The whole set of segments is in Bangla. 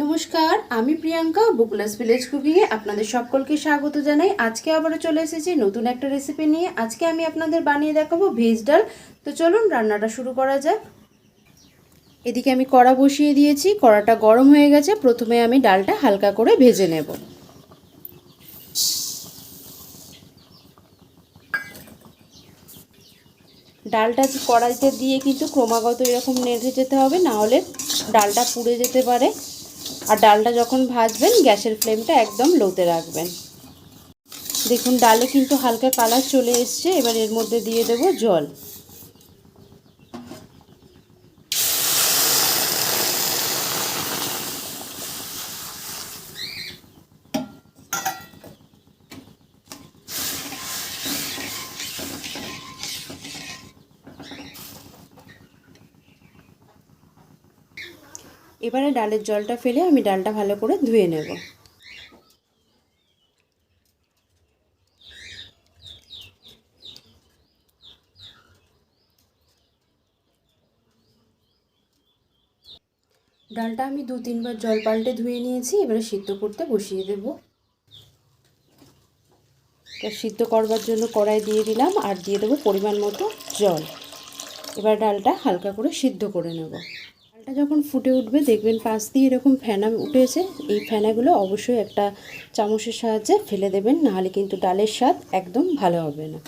নমস্কার, আমি প্রিয়াঙ্কা বুকলেস ভিলেজ কুকিংয়ে আপনাদের সকলকে স্বাগত জানাই। আজকে আবারও চলে এসেছি নতুন একটা রেসিপি নিয়ে। আজকে আমি আপনাদের বানিয়ে দেখাবো ভেজ ডাল। তো চলুন রান্নাটা শুরু করা যাক। এদিকে আমি কড়া বসিয়ে দিয়েছি, কড়াটা গরম হয়ে গেছে। প্রথমে আমি ডালটা হালকা করে ভেজে নেব। ডালটা কড়াইতে দিয়ে কিন্তু ক্রমাগত এরকম নেড়ে যেতে হবে, না হলে ডালটা পুড়ে যেতে পারে। আর ডালটা যখন ভাজবেন গ্যাসের ফ্লেমটা একদম লোতে রাখবেন। দেখুন ডালে কিন্তু হালকা কালার চলে এসছে। এবার এর মধ্যে দিয়ে দেব জল। এবারে ডালের জলটা ফেলে আমি ডালটা ভালো করে ধুয়ে নেব। ডালটা আমি 2-3 বার জল পাল্টে ধুয়ে নিয়েছি। এবারে সিদ্ধ করতে বসিয়ে দেব। সিদ্ধ করবার জন্য কড়াই দিয়ে দিলাম আর দিয়ে দেবো পরিমাণ মতো জল। এবার ডালটা হালকা করে সিদ্ধ করে নেব। ডালটা যখন ফুটে উঠবে দেখবেন পাশ দিয়ে এরকম ফেনা উঠেছে। এই ফেনাগুলো অবশ্যই একটা চামচের সাহায্যে ফেলে দেবেন, নাহলে কিন্তু ডালের স্বাদ একদম ভালো হবে না।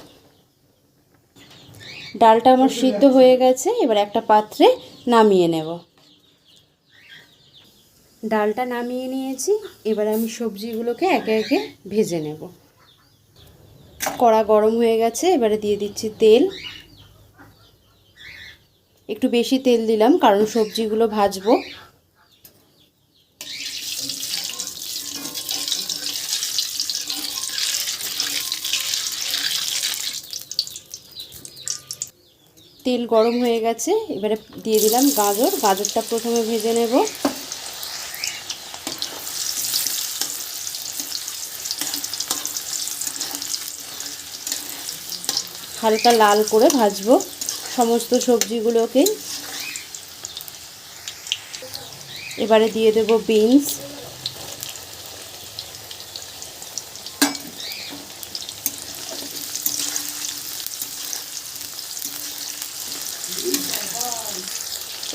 ডালটা আমার সিদ্ধ হয়ে গেছে। এবার একটা পাত্রে নামিয়ে নেব। ডালটা নামিয়ে নিয়েছি। এবার আমি সবজিগুলোকে একে একে ভেজে নেব। কড়া গরম হয়ে গেছে। এবারে দিয়ে দিচ্ছি তেল। একটু বেশি তেল দিলাম কারণ সবজিগুলো ভাজবো। তেল গরম হয়ে গেছে। এবারে দিয়ে দিলাম গাজর। গাজরটা প্রথমে ভেজে নেব। হালকা লাল করে ভাজবো সমস্ত সবজিগুলোকে। এবারে দিয়ে দেব বিনস।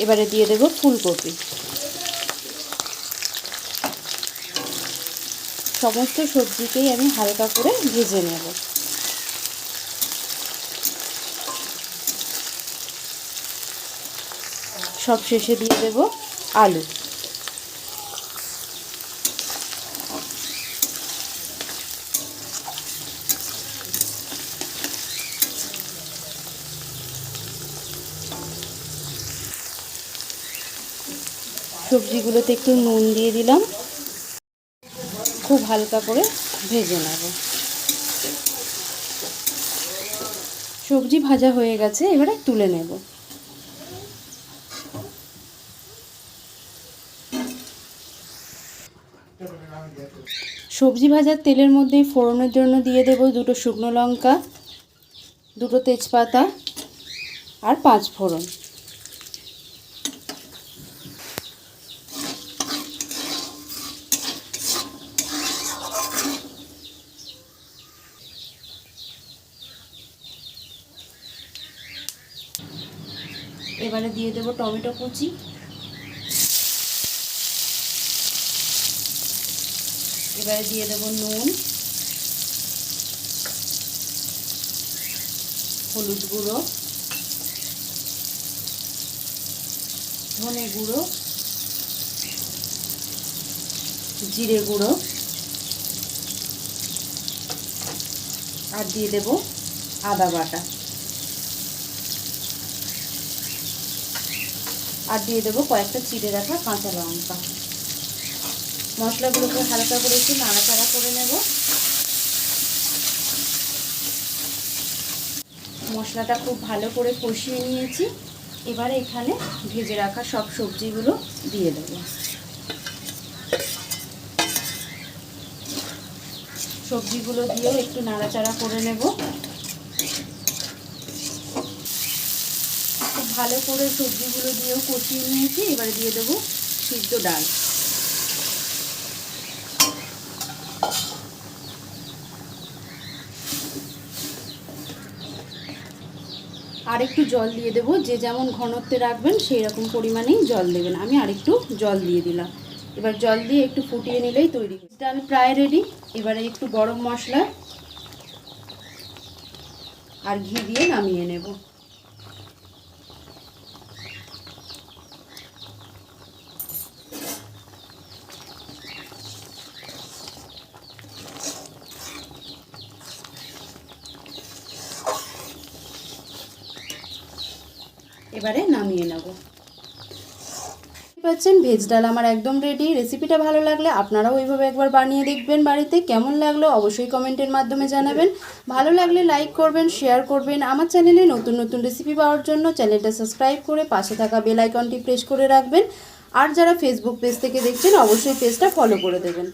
এবারে দিয়ে দেব ফুলকপি। সমস্ত সবজিকেই আমি হালকা করে ভেজে নেব। সব শেষে দিয়ে দেব আলু। সবজিগুলোতে একটু নুন দিয়ে দিলাম। খুব হালকা করে ভেজে নেব। সবজি ভাজা হয়ে গেছে। এবারে তুলে নেব। সবজি ভাজার তেলের মধ্যেই ফোড়নের জন্য দিয়ে দেব 2টো শুকনো লঙ্কা, 2টো তেজপাতা আর 5 ফোড়ন। এবারে দিয়ে দেব টমেটো কুচি। এবারে দিয়ে দেব নুন, হলুদ গুঁড়ো, ধনে গুঁড়ো, জিরে গুঁড়ো আর দিয়ে দেব আদা বাটা। আর দিয়ে দেবো কয়েকটা চিড়ে রাখা কাঁচা লঙ্কা। মশলাগুলোকে হালকা করে একটু নাড়াচাড়া করে নেব। মশলাটা খুব ভালো করে কষিয়ে নিয়েছি। এবারে এখানে ভেজে রাখা সব সবজিগুলো দিয়ে দেব। সবজিগুলো দিয়েও একটু নাড়াচাড়া করে নেব। খুব ভালো করে সবজিগুলো দিয়েও কষিয়ে নিয়েছি। এবারে দিয়ে দেবো সিদ্ধ ডাল। আর একটু জল দিয়ে দেবো, যে যেমন ঘনত্বে রাখবেন সেই রকম পরিমাণেই জল দেবেন। আমি আরেকটু জল দিয়ে দিলাম। এবার জল দিয়ে একটু ফুটিয়ে নিলেই তৈরি। ডাল প্রায় রেডি। এবারে একটু গরম মশলা আর ঘি দিয়ে নামিয়ে নেব। এবারে নামিয়ে নেব। পাচ্ছেন ভেজ ডাল আমার একদম রেডি। রেসিপিটা ভালো লাগলে আপনারাও এইভাবে একবার বানিয়ে দেখবেন বাড়িতে। কেমন লাগলো অবশ্যই কমেন্টের মাধ্যমে জানাবেন। ভালো লাগলে লাইক করবেন, শেয়ার করবেন। আমার চ্যানেলে নতুন নতুন রেসিপি পাওয়ার জন্য চ্যানেলটা সাবস্ক্রাইব করে পাশে থাকা বেল আইকনটি প্রেস করে রাখবেন। আর যারা ফেসবুক পেজ থেকে দেখছেন অবশ্যই পেজটা ফলো করে দেবেন।